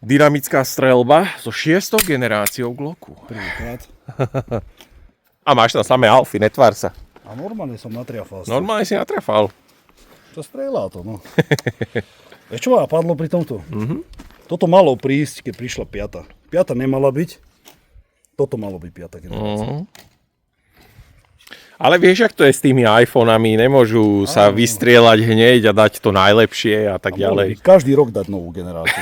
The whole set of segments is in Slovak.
Dynamická streľba so 6. generáciou Glocku. Prvýkrát. A máš tam samé alfy, netvár sa. A normálne som natriafal. Normálne si natrafal. To strieľa to, no. Vieš čo ma padlo pri tomto? Toto malo prísť, keď prišla 5. 5. nemala byť. Toto malo byť 5. generácia. Ale vieš, ak to je s tými iPhonami, nemôžu sa vystrieľať hneď a dať to najlepšie a tak ďalej. Každý rok dať novú generáciu.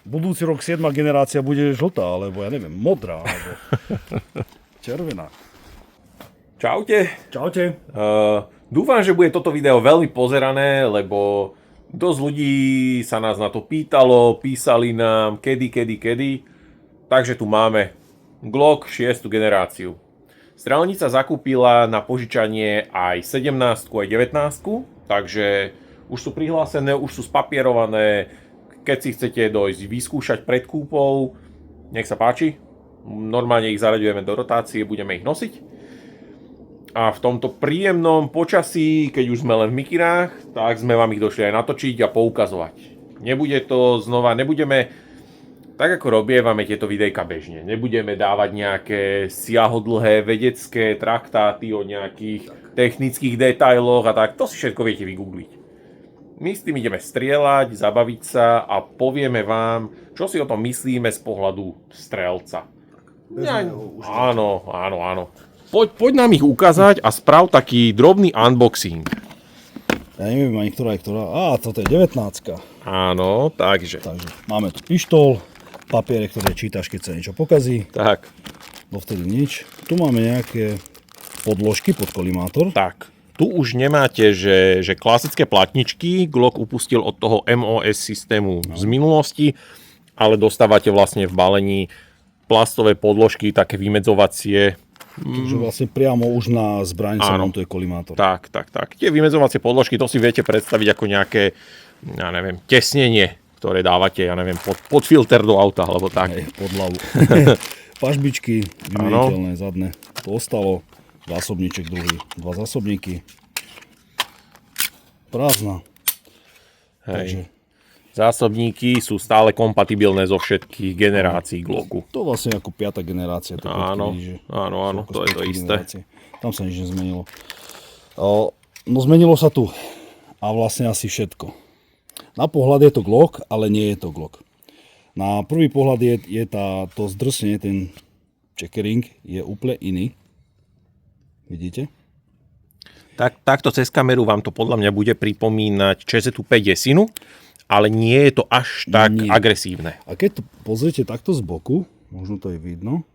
Budúci rok 7. generácia bude žltá, alebo ja neviem, modrá, alebo červená. Čaute. Čaute. Dúfam, že bude toto video veľmi pozerané, lebo dosť ľudí sa nás na to pýtalo, písali nám kedy. Takže tu máme Glock 6. generáciu. Strelnica zakúpila na požičanie aj 17 aj 19, takže už sú prihlásené, už sú spapierované. Keď si chcete dojsť vyskúšať pred kúpou, nech sa páči. Normálne ich zaraďujeme do rotácie, budeme ich nosiť. A v tomto príjemnom počasí, keď už sme len v mikirách, tak sme vám ich došli aj natočiť a poukazovať. Nebude to znova, nebudeme... Tak ako robievame tieto videjka bežne. Nebudeme dávať nejaké siahodlhé vedecké traktáty o nejakých technických detailoch a tak. To si všetko viete vygoogliť. My s tým ideme strieľať, zabaviť sa a povieme vám, čo si o tom myslíme z pohľadu strelca. Áno. Poď nám ich ukázať a sprav taký drobný unboxing. Ja neviem ani ktorá je ktorá. Toto je 19. Áno, takže máme tu pištol. Papiere, ktoré čítaš, keď sa niečo pokazí. Tak. Dovtedy nič. Tu máme nejaké podložky pod kolimátor. Tak. Tu už nemáte, že klasické platničky. Glock upustil od toho MOS systému z minulosti, ale dostávate vlastne v balení plastové podložky, také vymedzovacie. Takže vlastne priamo už na zbraň sa montuje kolimátor. Tak. Tie vymedzovacie podložky, to si viete predstaviť ako nejaké, ja neviem, tesnenie, ktoré dávate, ja neviem, pod filter do auta, alebo tak. Pod hlavu. Pažbičky, vymeniteľné zadné. To ostalo. Zásobníček druhý. 2 zásobníky. Prázdna. Takže. Zásobníky sú stále kompatibilné zo všetkých generácií Glocku. To vlastne ako 5. generácia. Áno, to je to isté. Tam sa nič nezmenilo. No zmenilo sa tu. A vlastne asi všetko. Na pohľad je to Glock, ale nie je to Glock. Na prvý pohľad je to zdrsenie, ten checkering je úplne iný. Vidíte? Takto cez kameru vám to podľa mňa bude pripomínať ČZ-5 Jesinu, ale nie je to až tak agresívne. A keď to pozriete takto z boku, možno to je vidno,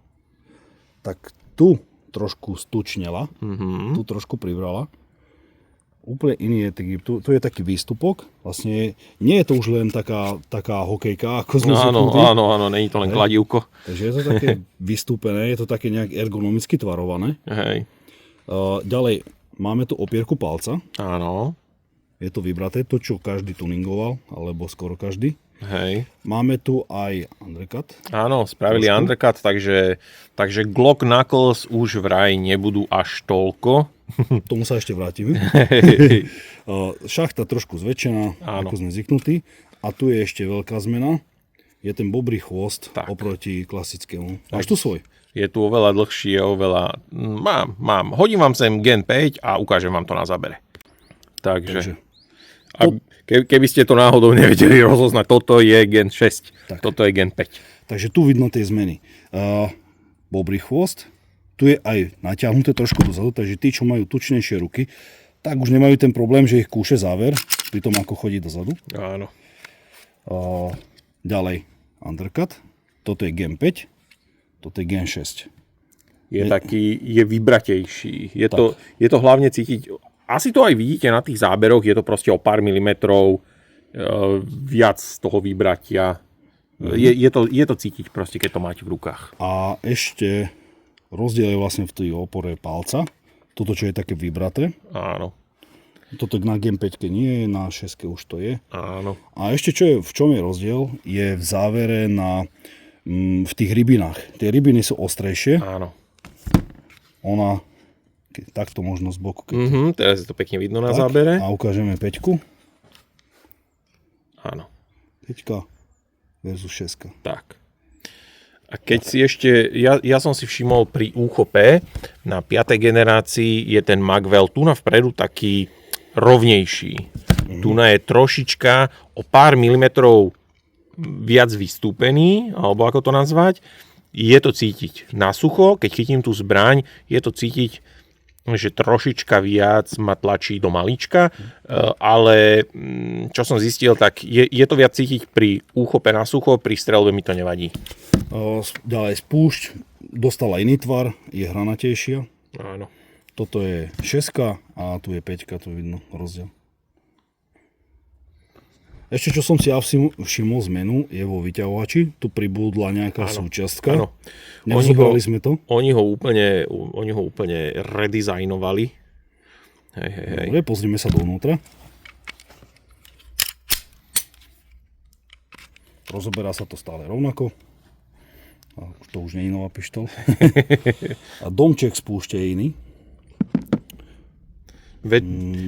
tak tu trošku stučnela, tu trošku pribrala. Úplne iný je, tu je taký výstupok, vlastne nie je to už len taká hokejka, ako sme zvyknutí. Áno, není to len kladívko. Takže je to také vystúpené, je to také nejak ergonomicky tvarované. Hej. Ďalej, máme tu opierku palca. Áno. Je to vybraté, to čo každý tuningoval, alebo skoro každý. Hej. Máme tu aj undercut. Áno, spravili undercut, takže Glock Knuckles už vraj nebudú až toľko. Tomu sa ešte vrátime. Šachta trošku zväčšená, ako sme zvyknutí. A tu je ešte veľká zmena. Je ten bobrý chvost oproti klasickému. Máš tu svoj? Je tu oveľa dlhší, Mám. Hodím vám sem Gen 5 a ukážem vám to na zábere. Takže. Keby ste to náhodou nevedeli rozoznať, toto je Gen 6, toto je Gen 5. Takže tu vidno tie zmeny. Bobrý chvost, tu je aj natiahnuté trošku dozadu, takže tí, čo majú tučnejšie ruky, tak už nemajú ten problém, že ich kúše záver, pri tom, ako chodí dozadu. Áno. Ďalej, undercut, toto je Gen 5, toto je Gen 6. Je vybratejší. Je to hlavne cítiť... Asi to aj vidíte na tých záberoch, je to proste o pár milimetrov viac z toho vybratia. Je to cítiť proste, keď to máte v rukách. A ešte rozdiel je vlastne v tej opore palca. Toto, čo je také vybraté. Áno. Toto na Gen 5 nie je, na 6 už to je. Áno. A ešte v čom je rozdiel, je v závere v tých rybinách. Tie rybiny sú ostrejšie. Áno. Ona... Takto možno z boku. Teraz je to pekne vidno na zábere. A ukážeme 5. Áno. 5 versus 6. Tak. A keď si ešte, ja som si všimol pri úchope na 5. generácii je ten Magwell tu na vpredu taký rovnejší. Tu na je trošička o pár milimetrov viac vystúpený, alebo ako to nazvať. Je to cítiť na sucho, keď chytím tú zbraň, je to cítiť, že trošička viac ma tlačí do malička, ale čo som zistil, tak je to viac cítiť pri úchope na sucho, pri streľbe mi to nevadí. Ďalej spúšť, dostala iný tvar, je hranatejšia. Áno. Toto je 6 a tu je 5, tu vidno rozdiel. Ešte čo som si ja všimol zmenu, je vo vyťahovači, tu pribudla nejaká súčiastka. Áno. Nerozobrali sme to. Oni ho úplne redizajnovali. Hej. Dobre, pozrime sa dovnútra. Rozoberá sa to stále rovnako. A to už nie je nová pištol. A domček spúšte je iný.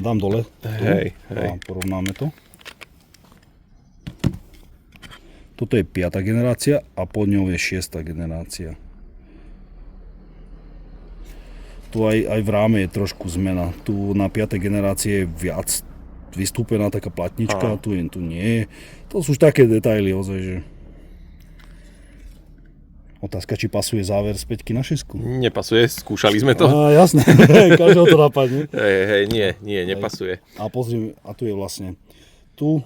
Dám dole. Hej. A porovnáme to. Toto je 5. generácia a pod ňou je 6. generácia. Tu aj v ráme je trošku zmena. Tu na 5. generácie je viac vystúpená taká platnička, tu nie je. To sú už také detaily, ozaj, že... Otázka, či pasuje záver z 5 na 6. Nepasuje, skúšali sme to. Jasné, každého to napadne. Hej, nie, nepasuje. A pozri, a tu je vlastne... Tu,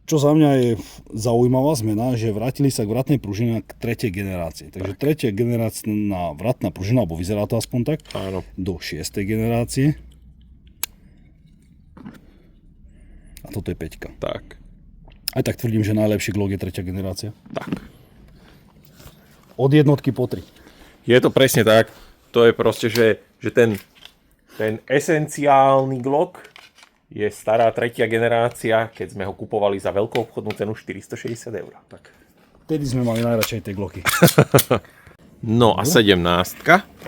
čo za mňa je zaujímavá zmena, že vrátili sa k vratnej pružine k 3. generácii. Takže 3. generácia vratná pružina, alebo vyzerá to aspoň tak, áno. Do 6. generácie. A toto je 5. Tak. Aj tak tvrdím, že najlepší Glock je 3. generácia. Tak. Od jednotky po 3. Je to presne tak. To je proste, že ten esenciálny Glock je stará 3. generácia, keď sme ho kupovali za veľkou obchodnú cenu 460 €. Tak. Vtedy sme mali najradšej tie Glocky. No a 17.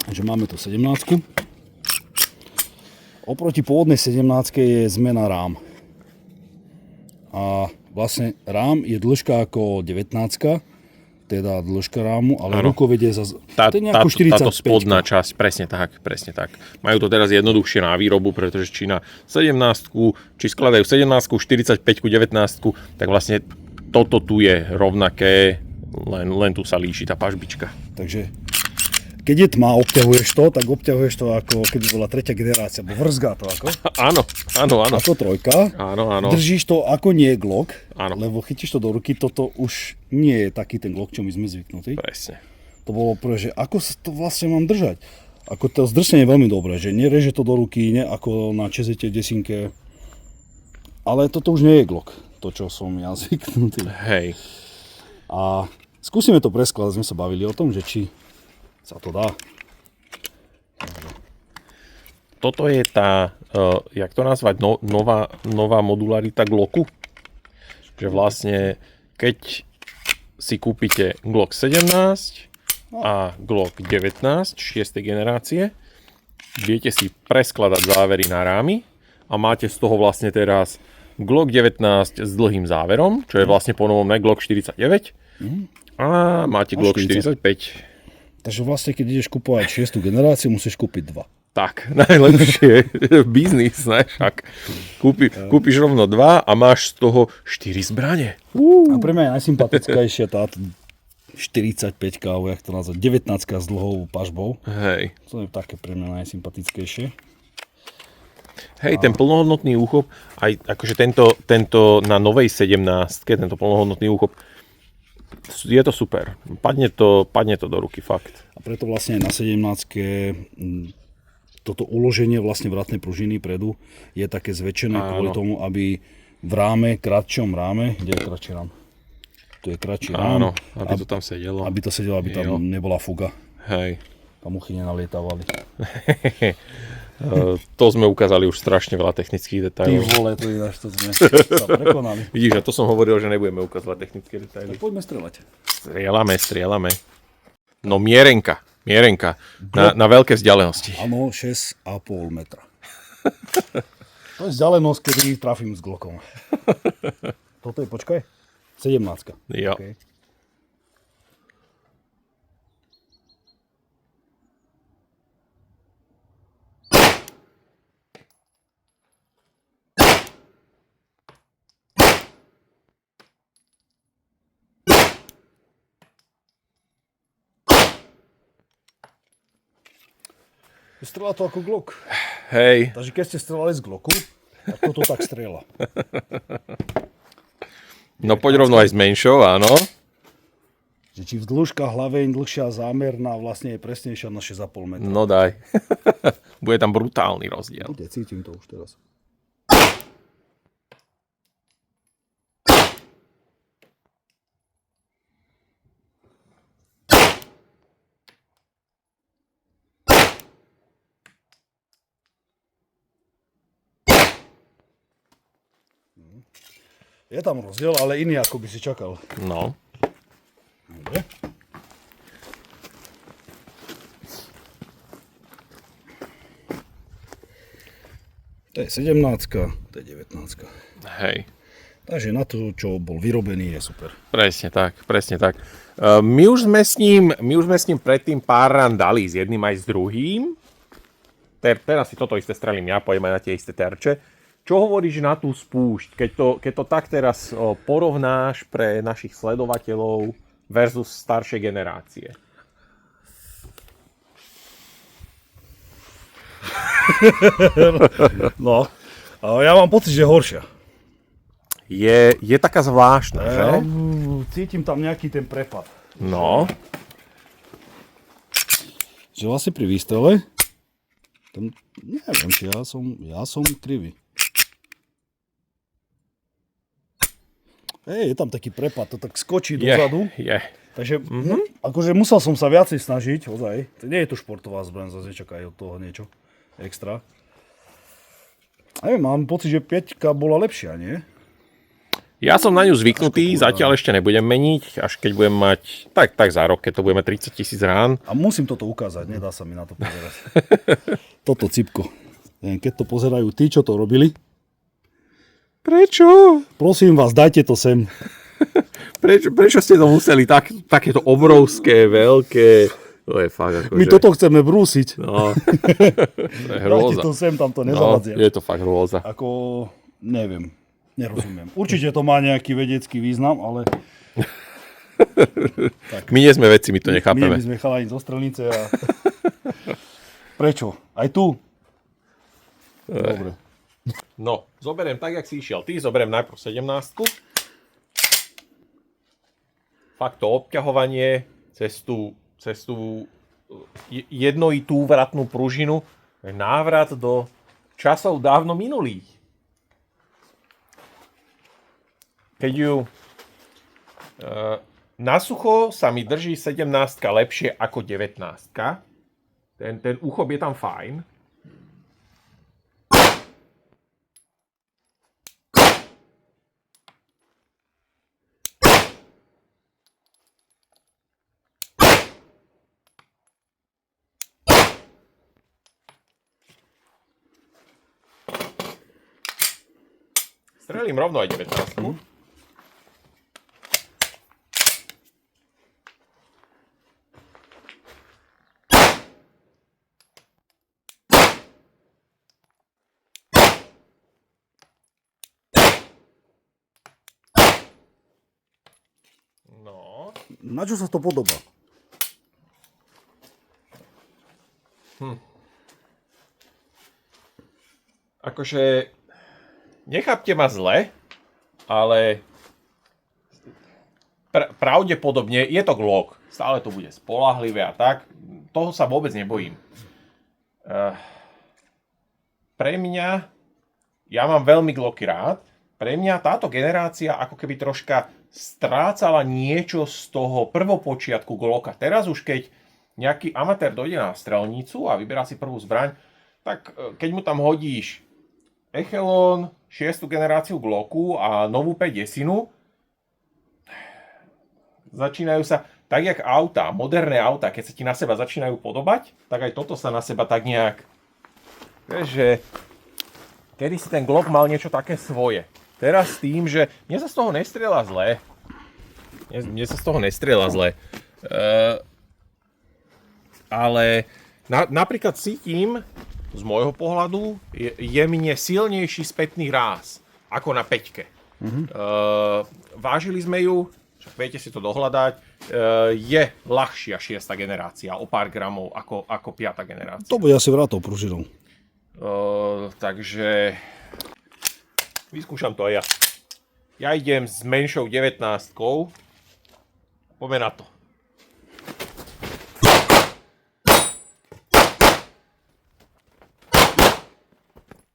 Takže máme tu 17. Oproti pôvodnej 17 je zmena rám. A vlastne rám je dĺžka ako 19, teda dĺžka rámu, ale rukovedie je to je nejako 45. Táto spodná časť, presne tak. Majú to teraz jednoduchšie na výrobu, pretože či na 17, či skladajú 17, 45, 19, tak vlastne toto tu je rovnaké, len tu sa líši tá pažbička. Takže keď je tma, obťahuješ to, tak obťahuješ to ako keby bola 3. generácia, bo vrzgá to ako. Áno. Ako 3. Áno. Držíš to ako nie je Glock, áno. Lebo chytíš to do ruky, toto už nie je taký ten Glock, čo my sme zvyknutí. Presne. To bolo prvé, že ako sa to vlastne mám držať. Ako to zdrsenie je veľmi dobré, že nereže to do ruky, ne ako na čezete desinke. Ale toto už nie je Glock, to čo som ja zvyknutý. Hej. A skúsime to preskladať, sme sa bavili o tom, že či sa to dá. Toto je tá, jak to nazvať, nová modularita Glocku. Že vlastne, keď si kúpite Glock 17 a Glock 19 6. generácie, viete si preskladať závery na rámy a máte z toho vlastne teraz Glock 19 s dlhým záverom, čo je vlastne ponovom Glock 49 a máte Glock 45. Takže vlastne, keď ideš kúpovať 6. generáciu, musíš kúpiť 2. Tak, najlepšie biznis, ne? Však kúpiš rovno 2 a máš z toho 4 zbrane. A pre mňa je najsympatickejšia táto 45, alebo jak to nazvať, 19 s dlhou pažbou. Hej. To je také pre mňa najsympatickejšie. Hej, ten plnohodnotný úchop, aj akože tento na novej 17, tento plnohodnotný úchop, je to super. Padne to do ruky, fakt. A preto vlastne na 17 toto uloženie vlastne vratnej pružiny predu je také zväčšené kvôli tomu, aby v ráme, kratšom ráme, kde je kratší rám? Tu je kratší rám. Áno, aby to tam sedelo. Aby to sedelo, aby tam nebola fuga. Hej. Tam muchy nenalietávali. To sme ukázali už strašne veľa technických detailov. Ty vole, to ináč, to sme sa prekonali. Vidíš, a to som hovoril, že nebudeme ukazovať technické detaily. Tak poďme strieľať. Strieľame. No mierenka. Na veľké vzdialenosti. Áno, 6,5 metra. To je vzdialenosť, kedy trafím s Glockom. Toto je, počkaj. 17. Jo. Okay. Strelá to ako Glock. Hej. Takže keď ste strelali z Glocku, tak toto tak strieľa. No poď rovno aj s menšou, áno. Že či v dĺžka hlaveň dlhšia zámerná vlastne je presnejšia na 6,5 metra. No daj. Bude tam brutálny rozdiel. Bude, cítim to už teraz. Je tam rozdiel, ale iný ako by si čakal. No. Dobre. To je 17, to je 19. Hej. Takže na to, čo bol vyrobený, je super. Presne tak, presne tak. My už sme s ním predtým pár rán dali s jedným aj s druhým. Teraz si toto isté strelím ja, pojem aj na tie isté terče. Čo hovoríš na tú spúšť, keď to tak teraz porovnáš pre našich sledovateľov versus staršie generácie? No, ja mám pocit, že je horšia. Je taká zvláštna, že? Cítim tam nejaký ten prepad. No. Že vlastne pri výstrele, tam, neviem, či ja som krivý. Je tam taký prepad, to tak skočí dozadu. Je. Takže akože musel som sa viacej snažiť, ozaj. To nie je to športová zbraň, zase nečakaj od toho niečo extra. Neviem, mám pocit, že 5 bola lepšia, nie? Ja som na ňu zvyknutý, zatiaľ ešte nebudem meniť, až keď budem mať, tak za rok, keď to budeme 30 000 rán. A musím toto ukázať, nedá sa mi na to pozerať. Toto cipko. Keď to pozerajú tí, čo to robili. Prečo? Prosím vás, dajte to sem. Prečo ste to museli takéto obrovské, veľké... To je fakt akože... My toto chceme brúsiť. No, to je hrôza. Dajte to sem, tam to No, nezavadzia. je to fakt hrôza. Ako, neviem, nerozumiem. Určite to má nejaký vedecký význam, ale... My nie sme vedci, my to nechápeme. My sme chalani zo strelnice a... Prečo? Aj tu? Dobre. No, zoberiem tak, jak si išiel. Ty zoberiem najprv 17. Fakt to obťahovanie cez tú jednoitú vratnú pružinu je návrat do časov dávno minulých. Keď ju na sucho sa mi drží 17 lepšie ako 19. Ten úchop je tam fajn. Strelím rovno aj 19. No. Na čo sa to podobá? Akože, nechápte ma zle, ale pravdepodobne je to Glock. Stále to bude spoľahlivé a tak. Toho sa vôbec nebojím. Pre mňa, ja mám veľmi Glocky rád, pre mňa táto generácia ako keby troška strácala niečo z toho prvopočiatku Glocka. Teraz už keď nejaký amatér dojde na strelnicu a vyberá si prvú zbraň, tak keď mu tam hodíš Echelon, 6. generáciu Glocku a novú 5 desinu, začínajú sa tak jak auta, moderné auta, keď sa ti na seba začínajú podobať, tak aj toto sa na seba tak nejak... Vieš, že kedy si ten Glock mal niečo také svoje. Teraz s tým, že mne sa z toho nestrieľa zle. Mne sa z toho nestrieľa zle. Ale napríklad cítim, z môjho pohľadu, je mne silnejší spätný ráz ako na 5. Vážili sme ju, však viete si to dohľadať, je ľahšia 6. generácia o pár gramov ako 5. generácia. To bude asi vrátou pružinou. Takže vyskúšam to aj ja. Ja idem s menšou 19. Poďme na to.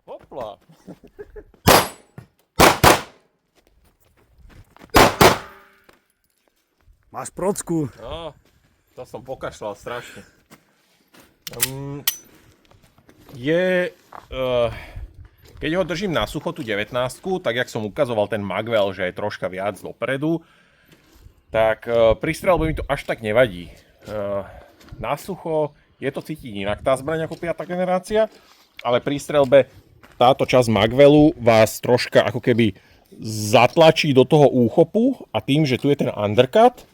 Hopla. Máš procku. No, to som pokašľal strašne. Keď ho držím na sucho tú 19, tak jak som ukazoval ten Magwell, že je troška viac dopredu, tak pri streľbe mi to až tak nevadí. Na sucho je to cítiť inak tá zbraň ako 5. generácia, ale pri streľbe táto časť Magwellu vás troška ako keby zatlačí do toho úchopu a tým, že tu je ten undercut,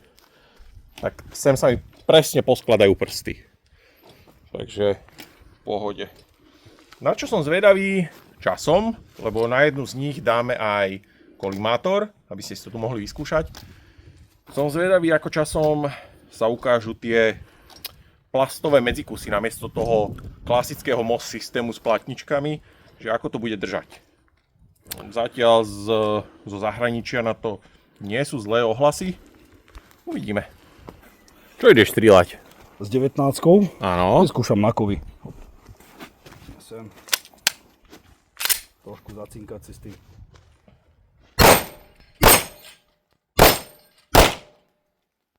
tak sem sa mi presne poskladajú prsty. Takže v pohode. Na čo som zvedavý časom, lebo na jednu z nich dáme aj kolimátor, aby ste si to tu mohli vyskúšať. Som zvedavý, ako časom sa ukážu tie plastové medzikusy namiesto toho klasického MOS systému s platničkami, že ako to bude držať. Zatiaľ zo zahraničia na to nie sú zlé ohlasy. Uvidíme. Čo ideš strieľať? S 19. Áno. Skúšam na kovy. Sem. Trošku zacinkať si s tým.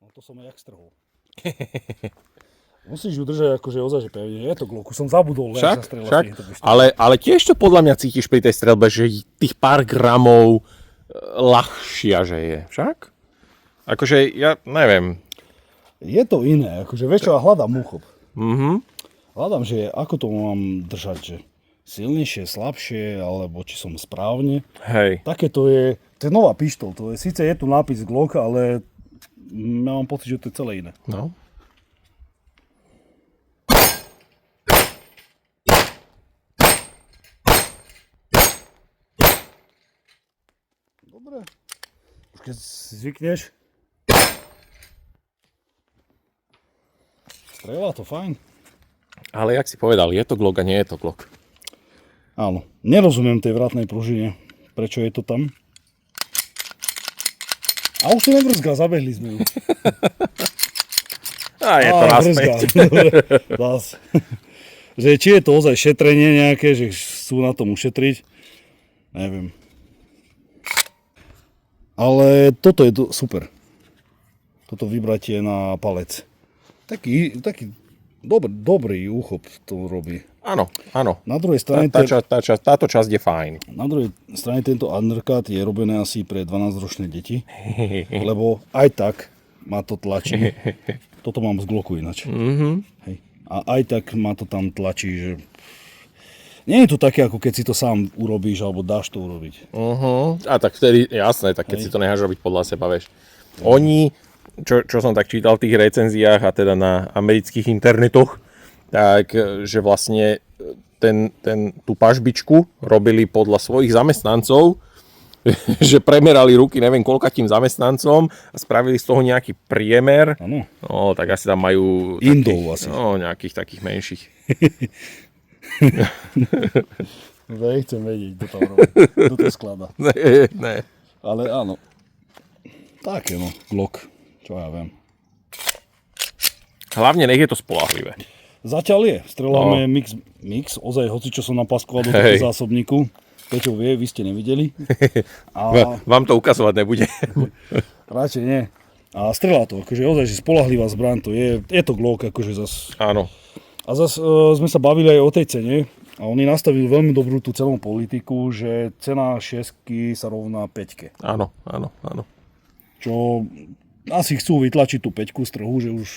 No to som jak strhol. Musíš ju držať akože ozaj, že pevne. Je to Glock, som zabudol. Však. Ale tiež to podľa mňa cítiš pri tej streľbe, že tých pár gramov ľahšia, že je. Však? Akože ja neviem. Je to iné, akože vieš čo, ja hľadám úchop. Mhm. Hľadám, že ako to mám držať, že silnejšie, slabšie, alebo či som správne. Hej. Také to je nová pištol, to je, síce je tu nápis Glock, ale ja mám pocit, že to je celé iné. No. Dobre. Už keď zvykneš. Strelá to fajn. Ale jak si povedal, je to Glock a nie je to Glock. Áno, nerozumiem tej vratnej pružine. Prečo je to tam? A už to nebrzgá, zabehli sme ju. A je to naspäť. Že či je to ozaj šetrenie nejaké, že chcú na tom ušetriť, neviem. Ale toto je super. Toto vybratie na palec. Taký dobrý úchop to robí. Áno, áno. Na druhej strane... Táto časť je fajn. Na druhej strane tento undercut je robené asi pre 12-ročné deti. Lebo aj tak ma to tlačí. Toto mám z Glocku ináč. Mm-hmm. Hej. A aj tak ma to tam tlačí, že... Nie je to také, ako keď si to sám urobíš, alebo dáš to urobiť. A tak vtedy, jasné, tak keď si to necháš robiť podľa seba, vieš. Oni, čo som tak čítal v tých recenziách a teda na amerických internetoch, tak, že vlastne tú pažbičku robili podľa svojich zamestnancov, že premerali ruky neviem koľkatým zamestnancom a spravili z toho nejaký priemer. Áno. No, tak asi tam majú... Indov asi. No, nejakých takých menších. Nechcem vedieť, kto tam robí. Kto to skladá. Ne. Ale áno. Také no, Glock. Čo ja viem. Hlavne nech je to spoľahlivé. Zatiaľ je. Streľáme mix. Ozaj, hoci čo som napaskoval do toho zásobníku. Peťo vie, vy ste nevideli. A... Vám to ukazovať nebude. Radšej nie. A strelá to, akože ozaj, že spoľahlivá zbraň to je. Je to Glock, akože zas. Áno. A zas sme sa bavili aj o tej cene. A oni nastavili veľmi dobrú tú celú politiku, že cena 6 sa rovná 5. Áno. Čo asi chcú vytlačiť tú 5 z trhu, že už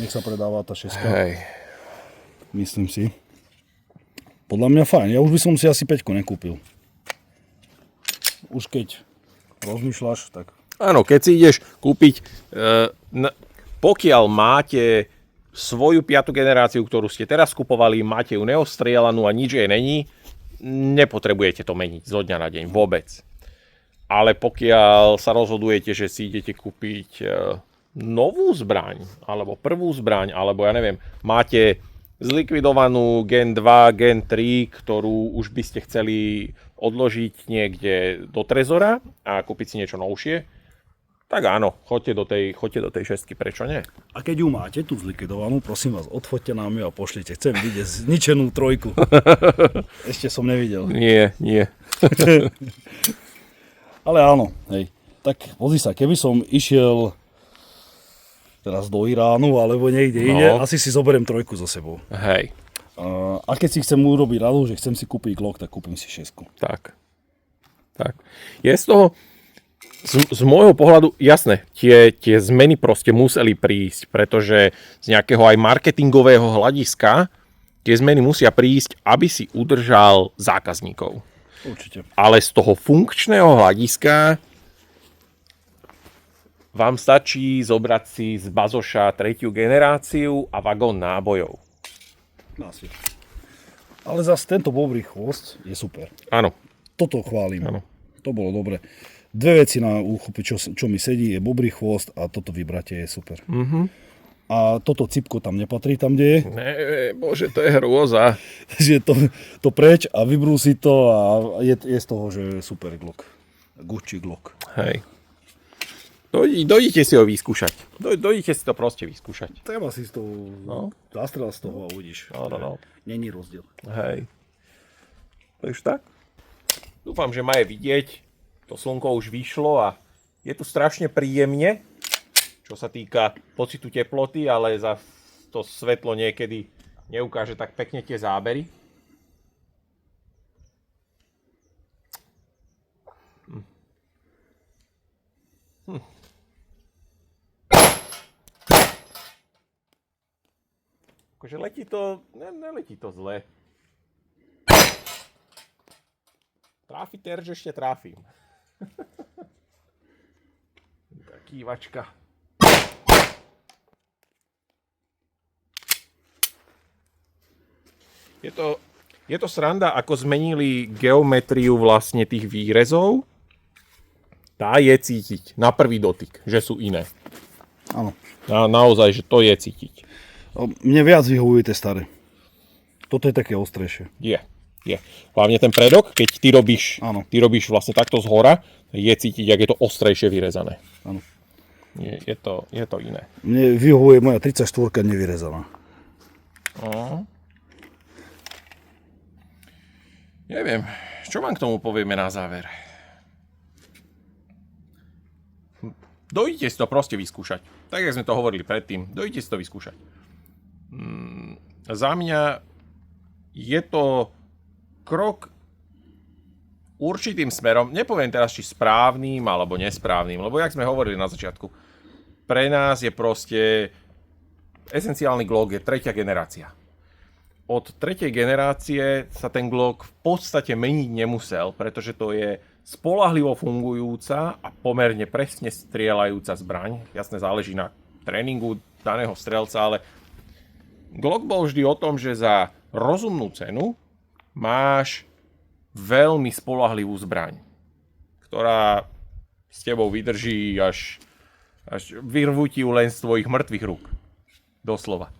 nech sa predáva tá 6. Hej. Myslím si. Podľa mňa fajn. Ja už by som si asi 5 nekúpil. Už keď rozmýšľaš, tak... Áno, keď si ideš kúpiť, pokiaľ máte svoju 5. generáciu, ktorú ste teraz kupovali, máte ju neostrielanú a nič jej není, nepotrebujete to meniť zo dňa na deň vôbec. Ale pokiaľ sa rozhodujete, že si idete kúpiť novú zbraň, alebo prvú zbraň, alebo ja neviem, máte zlikvidovanú Gen 2, Gen 3, ktorú už by ste chceli odložiť niekde do trezora a kúpiť si niečo novšie, tak áno, choďte do tej šestky, prečo nie? A keď ju máte, tú zlikvidovanú, prosím vás, odfoďte nám ju a pošlite. Chcem vidieť zničenú 3. Ešte som nevidel. Nie. Ale áno, hej. Tak pozri sa, keby som išiel teraz do Iránu alebo niekde inde, asi si zoberiem 3 so sebou. Hej. A keď si chcem urobiť radu, že chcem si kúpiť Glock, tak kúpim si 6. Tak. Je z toho, z môjho pohľadu, jasné, tie zmeny proste museli prísť, pretože z nejakého aj marketingového hľadiska tie zmeny musia prísť, aby si udržal zákazníkov. Určite. Ale z toho funkčného hľadiska vám stačí zobrať si z bazoša 3. generáciu a vagón nábojov. Asi. Ale zase tento bobrý chvost je super. Áno. Toto chválim. Áno. To bolo dobre. 2 veci na úchope, čo mi sedí, je bobrý chvost a toto vybratie je super. A toto cipko tam nepatrí, tam, kde je. Bože, to je hrôza. Že to preč a vybrúsi to a je z toho, že je super Glock. Gucci Glock. Hej. Dojdite si ho vyskúšať. Dojdite si to proste vyskúšať. Treba si to zastrel z toho a uvidíš. No. Není rozdiel. Hej. Takže tak. Dúfam, že ma je vidieť. To slnko už vyšlo a je tu strašne príjemne, čo sa týka pocitu teploty, ale za to svetlo niekedy neukáže tak pekne tie zábery. Akože letí to, neletí to zle. Tráfi terž ešte tráfim. Kývačka. Je to sranda, ako zmenili geometriu vlastne tých výrezov. Tá je cítiť na prvý dotyk, že sú iné. Áno. A naozaj, že to je cítiť. Mne viac vyhovujú tie staré. Toto je také ostrejšie. Je. Hlavne ten predok, keď ty robíš vlastne takto zhora, je cítiť, jak je to ostrejšie vyrezané. Áno. Je to iné. Mne vyhovuje moja 34 nevyrezaná. Neviem, čo vám k tomu povieme na záver. Dojdite si to proste vyskúšať. Tak, jak sme to hovorili predtým, dojdite si to vyskúšať. Za mňa je to krok určitým smerom, nepoviem teraz, či správnym alebo nesprávnym, lebo jak sme hovorili na začiatku, pre nás je proste esenciálny Glock je 3. generácia. Od 3. generácie sa ten Glock v podstate meniť nemusel, pretože to je spoľahlivo fungujúca a pomerne presne strieľajúca zbraň. Jasne záleží na tréningu daného strelca, ale Glock bol vždy o tom, že za rozumnú cenu máš veľmi spoľahlivú zbraň, ktorá s tebou vydrží až vyrvú ti ju len z tvojich mŕtvych rúk. Doslova.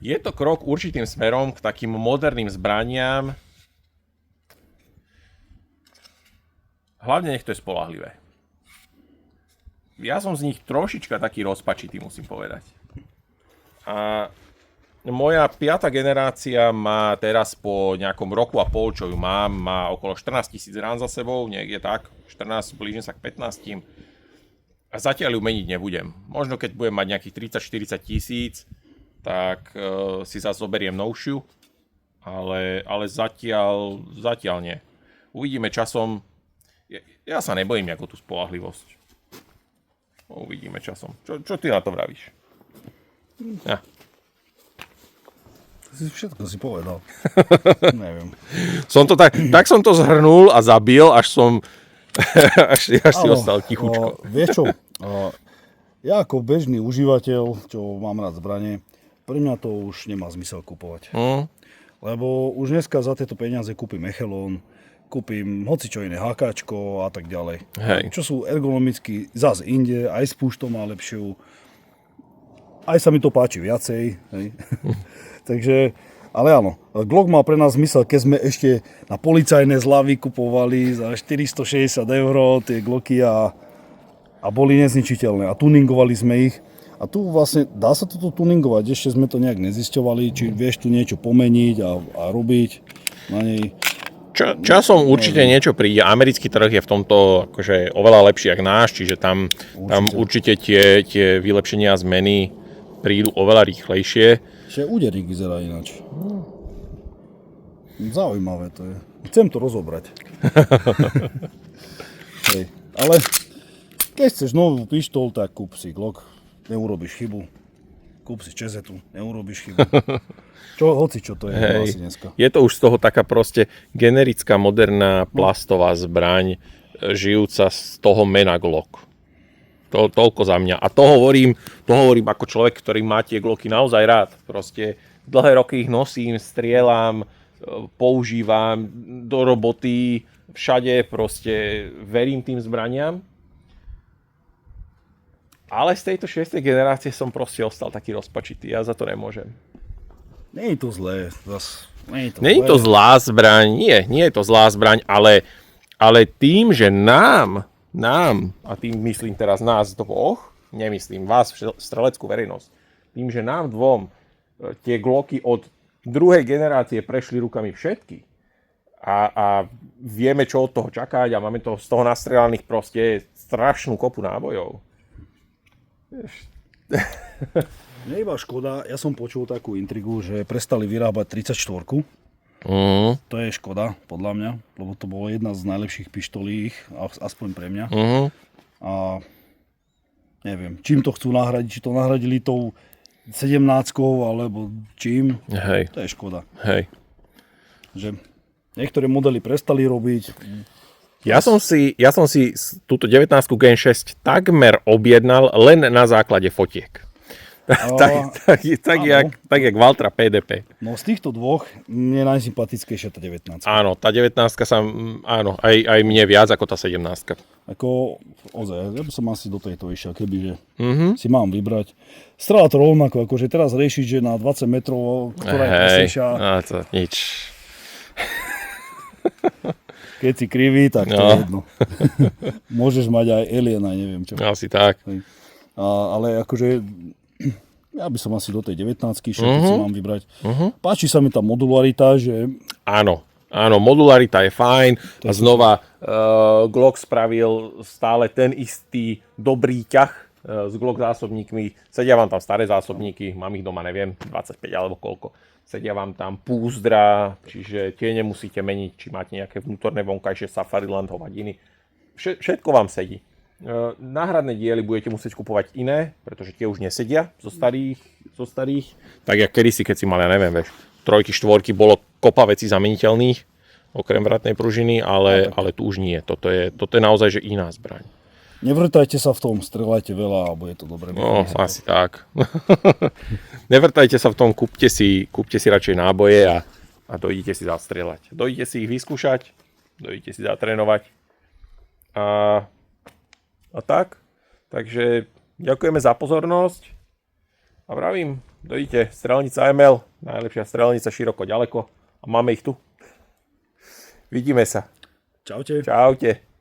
Je to krok určitým smerom k takým moderným zbraniam. Hlavne nech to je spoľahlivé. Ja som z nich trošička taký rozpačitý, musím povedať. A moja 5. generácia má teraz po nejakom roku a pol, čo ju mám, má okolo 14 000 rán za sebou, niekde tak, 14, blížim sa k 15. A zatiaľ ju meniť nebudem. Možno keď budem mať nejakých 30-40 tisíc, tak si zase zoberiem novšiu, ale zatiaľ nie. Uvidíme časom. Ja sa nebojím ako tú spoľahlivosť. Uvidíme časom. Čo ty na to vravíš? Ja. Všetko si povedal. Neviem. Som to tak som to zhrnul a zabil, až som až si ostal tichučko. Vieš čo, ja ako bežný užívateľ, čo mám rád zbranie, pre mňa to už nemá zmysel kupovať. Lebo už dneska za tieto peniaze kúpim Echelon, kúpim hocičo iné HKčko a tak ďalej. Hej. Čo sú ergonomicky zase inde, aj spúšť to má lepšiu. Aj sa mi to páči viacej. Hej. Takže, ale áno, Glock má pre nás zmysel, keď sme ešte na policajné zľavy kupovali za 460 € tie Glocky a boli nezničiteľné a tuningovali sme ich. A tu vlastne dá sa toto tuningovať, ešte sme to nejak nezisťovali, či vieš tu niečo pomeniť a robiť na nej. Časom určite niečo príde. Americký trh je v tomto akože oveľa lepší ako náš, čiže tam určite tie vylepšenia a zmeny prídu oveľa rýchlejšie. Ešte úderík vyzerá ináč. Zaujímavé to je. Chcem to rozobrať. Hej. Ale keď chceš novú pištol, tak kúp si Glock. Neurobíš chybu. Kúp si Čezetu. Neurobíš chybu. Čo to je asi dneska. Je to už z toho taká proste generická, moderná plastová zbraň, žijúca z toho mena Glock. Toľko za mňa. A to hovorím ako človek, ktorý má tie Glocky naozaj rád. Proste dlhé roky ich nosím, strieľam, používam do roboty, všade proste verím tým zbraniam. Ale z tejto 6. generácie som proste ostal taký rozpačitý. Ja za to nemôžem. Nie je to zlé. Nie je to zlá zbraň. Nie je to zlá zbraň, ale tým, že nám, a tým myslím teraz nás dvoch, nemyslím vás, streleckú verejnosť, tým, že nám dvom tie Glocky od druhej generácie prešli rukami všetky a vieme, čo od toho čakať a máme to z toho nastrelaných proste strašnú kopu nábojov. Mne iba škoda, ja som počul takú intrigu, že prestali vyrábať 34. To je škoda, podľa mňa, lebo to bolo jedna z najlepších pištolí, aspoň pre mňa. A neviem, čím to chcú nahradiť, či to nahradili tou 17-kou, alebo čím, to je škoda. Hej. Že niektoré modely prestali robiť. Ja som si túto 19 Gen 6 takmer objednal len na základe fotiek. Tak jak Valtra PDP. No z týchto dvoch mne najsympatickejšia tá 19. Áno, tá 19 sa, áno, aj mne viac ako tá 17. Ako, ozaj, ja by som asi do tejto išiel, kebyže si mám vybrať. Strela to rovnako, akože teraz riešiť, že na 20 metrov, ktorá je presnejšia. To nič. Keď si krivý, tak to je jedno. Môžeš mať aj aliena, neviem čo. Asi tak. Ale akože, ja by som asi do tej 19-ky šiel, keď si mám vybrať. Páči sa mi tá modularita, že... Áno, modularita je fajn. A znova Glock spravil stále ten istý dobrý ťah s Glock zásobníkmi. Sedia vám tam staré zásobníky, mám ich doma, neviem, 25 alebo koľko. Sedia vám tam púzdra, čiže tie nemusíte meniť, či máte nejaké vnútorné vonkajšie Safariland, hovadiny. Všetko vám sedí. Náhradné diely budete musieť kupovať iné, pretože tie už nesedia zo starých. Tak jak kedysi, keď si mal, ja neviem, vieš, 3, 4 bolo kopa vecí zameniteľných, okrem vratnej pružiny, ale tu už nie. Toto je naozaj že iná zbraň. Nevrtajte sa v tom, streľajte veľa a bude to dobre. No, asi tak. Nevrtajte sa v tom, kúpte si radšej náboje a dojdete si zastrieľať. Dojdete si ich vyskúšať, dojdete si zatrénovať. A tak. Takže ďakujeme za pozornosť. A vravím, dojdete, strelnica ML, najlepšia strelnica široko ďaleko. A máme ich tu. Vidíme sa. Čaute. Čaute.